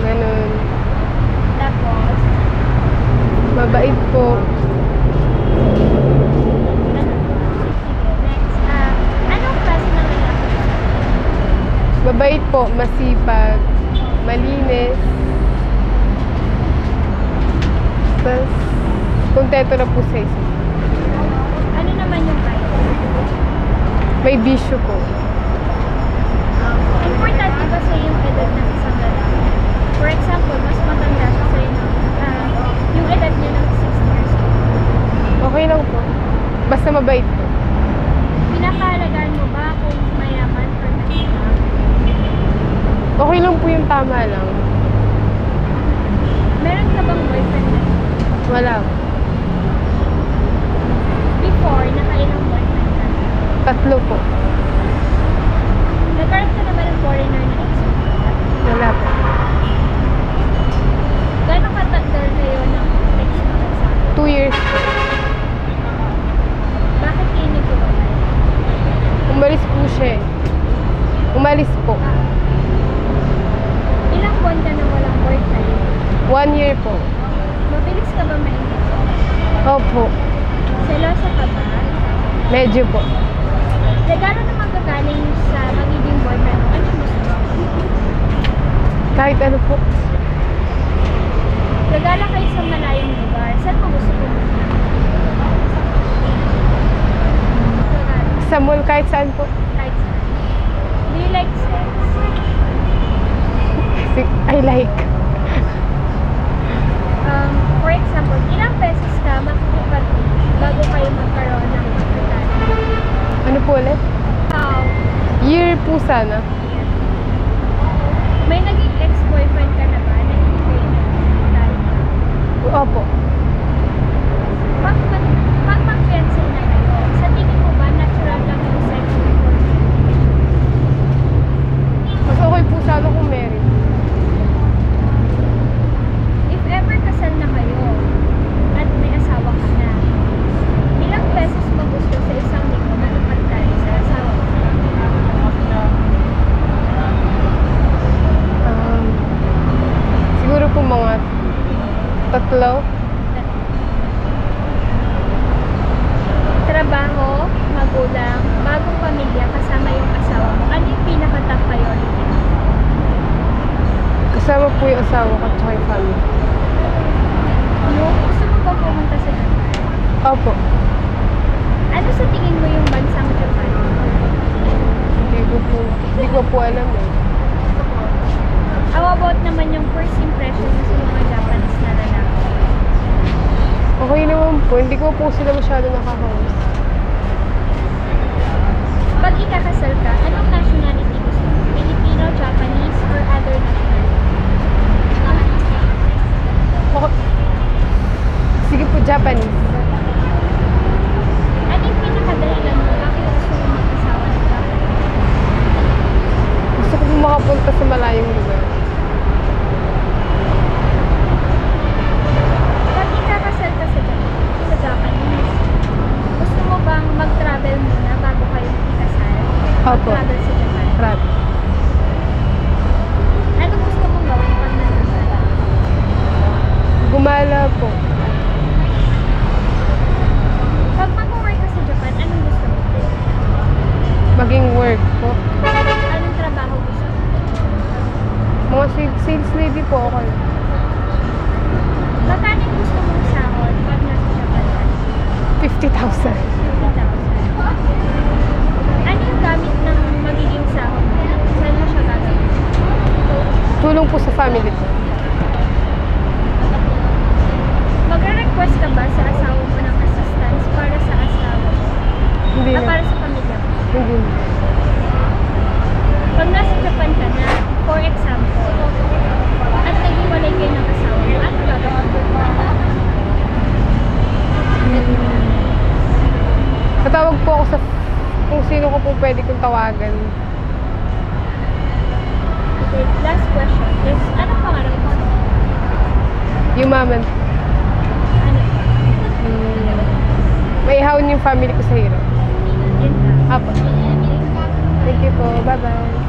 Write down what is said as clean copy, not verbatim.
Ganun. Tapos, Mabait po. sige, next. Anong klase ng lalaki? Mabait po, masipag, malinis. Tapos, kontento na po sa isa. Ano naman yung kaya? May bisyo po. Importante ba sa'yo yung edad ng isang lalaki? For example, mas matanda siya sa'yo ng, yung edad niya ng 60 years old. Okay lang po. Basta mabait po. Pinapahalagaan mo ba kung mayaman or mahirap? Okay lang po yung tama lang. Meron ka bang boyfriend na? Wala po. Before, nakailang boyfriend ka? 3 po. Nagkaroon ka na ba ng foreigner na ex? Wala po. Gano'ng katagal kayo ng ex na nagsama? 2 years po. Bakit kayo naghiwalay? Umalis po siya eh. Umalis po. Ilang buwan ka na walang boyfriend? 1 year po. Mabilis ka ba mainis? Opo. Selosa ka ba? Medyo po. Regalo naman gagaling sa magiging boyfriend mo. Ano gusto mo? Kahit ano po. Regala kayo sa malayong lugar. Saan mo gusto pumunta? Regalo. Sa mall, kahit saan po. Kahit saan. Do you like sex? I like. For example, ilang beses ka makikipag-date bago kayo magkaroon ng pagkakataon? Ano po ulit? Year po sana. May naging ex-boyfriend ka na ba na hindi kayo nagtalo? Opo. Pag mag-cancel na kayo, sa tingin mo ba natural lang yung sex before? Mas okay po sana kung meron. If ever kasal na kayo at may asawa ka na, ilang beses mo gusto sa isang linggo makipagtalo sa asawa mo? Siguro po mga 3. Trabaho, magulang, bagong pamilya kasama yung asawa mo. Ano yung pinaka-top priority? Kasama po yung asawa ko at saka yung family. Gusto mo ba pumunta sa Japan? Opo. Ano sa tingin mo yung bansang Japan? Hindi ko po alam eh. How about naman yung first impression mo sa mga Japanese na lalaki? Okay naman po. Hindi ko po sila masyado nakakaus. Pag ikakasal ka, anong nationality gusto mo? Filipino, Japanese, or other nationality? Sige po, Japanese. Ano yung pinakadahilan mo? Bakit gusto mo mag-asawa ng Japanese? Gusto ko po makapunta sa malayong lugar. Pag ikakasal ka sa Japanese, gusto mo bang mag-travel muna bago kayo ikasal? Opo. Mag-travel sa Japan? Rat. Ano gusto mong gawin pag nandun ka? Gumala po. Pag mag-work ka sa Japan, anong gusto mo? Maging work po. Anong trabaho gusto mo? Mga sales lady po ako. Magkano yung gusto mong sahod pag nasa Japan ka? 50,000. 50,000. Ano yung gamit ng magiging sahod mo? Saan mo siya gagawin? Tulong po sa family ko. Magre-request ka ba sa asawa mo ng assistance para sa asawa mo? Hindi na. Para sa pamilya mo? Hindi na. Pag nasa Japan ka na, for example, at naghiwalay kayo ng asawa mo, ano gagawin mo? Tatawag po ako sa kung sino ko po pwede kong tawagan. Okay, last question is, anong pangarap mo? Yumaman. Ano? Maihawin yung family ko sa hirap. Yun lang. Apo. Thank you po. Bye-bye.